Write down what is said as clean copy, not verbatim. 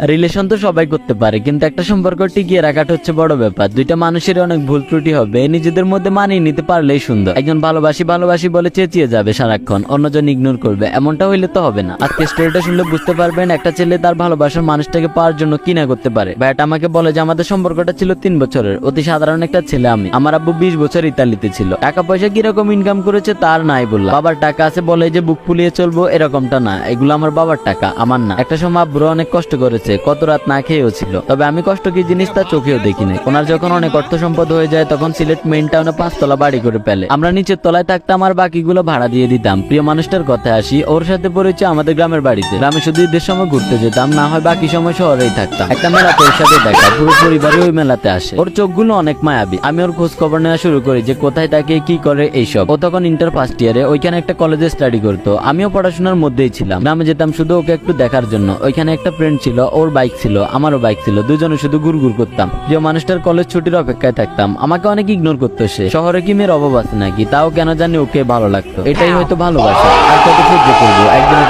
Relation তো সবাই করতে পারে, কিন্তু একটা সম্পর্ক টিকিয়ে রাখাটা হচ্ছে বড় ব্যাপার। দুইটা মানুষের অনেক ভুল ত্রুটি হবে, নিজেদের মধ্যে মানিয়ে নিতে পারলেই সুন্দর। একজন ভালোবাসি ভালোবাসি বলে চেঁচিয়ে যাবে সারাক্ষণ, অন্যজন ইগনোর করবে, এমনটা হইলে তো হবে না। আজকে স্টোরিটা শুনলে বুঝতে পারবেন একটা ছেলে তার ভালোবাসার মানুষটাকে পাওয়ার জন্য কি না করতে পারে। ভাইটা আমাকে বলে যে আমাদের সম্পর্কটা ছিল 3 বছরের, অতি সাধারণ একটা ছেলে আমি। আমার আব্বু 20 বছর ইতালিতে ছিল, টাকা পয়সা কিরকম ইনকাম করেছে তার নাই বললাম। বাবার টাকা আছে বলে যে বুক ফুলিয়ে চলবো এরকমটা না, এগুলো আমার বাবার টাকা, আমার না। একটা সময় আব্বুরা অনেক কষ্ট করেছে, কত রাত না খেয়েও ছিল, তবে আমি কষ্ট কি জিনিস তা চোখেও দেখিনি। ওনার যখন অনেক অর্থ সম্পদ হয়ে যায় তখন সিলেট মেইন টাউনে 5 তলা বাড়ি করে ফেলে। আমরা নিচের তলায় থাকতাম আর বাকিগুলো ভাড়া দিয়ে দিতাম। প্রিয় মানুষটার কথায় আসি, ওর সাথে পরিচয় আমাদের গ্রামের বাড়িতে। গ্রামে শুধু ঈদের সময় ঘুরতে যেতাম, না হয় বাকি সময় শহরেই থাকতাম। একটা মেলাতে ওর সাথে দেখা, পুরো পরিবারই ওই মেলাতে আসে। ওর চোখগুলো অনেক মায়াবী। আমি ওর খোঁজ খবর নেওয়া শুরু করি যে কোথায় থাকে, কি করে, এইসব। ও তখন ইন্টার ফার্স্ট ইয়ারে, ওইখানে একটা কলেজে স্টাডি করতো। আমিও পড়াশোনার মধ্যেই ছিলাম। গ্রামে যেতাম শুধু ওকে একটু দেখার জন্য। ওইখানে একটা ফ্রেন্ড ছিল, ওর বাইক ছিল, আমারও বাইক ছিল, দুজনে শুধু ঘুরঘুর করতাম। প্রিয় মানুষটার কলেজ ছুটির অপেক্ষায় থাকতাম। আমাকে অনেক ইগনোর করতো সে। শহরে কি মেয়ের অভাব আছে নাকি? তাও কেন জানি ওকে ভালো লাগতো। এটাই হয়তো ভালোবাসা। আর কত সহ্য করবো, একদিন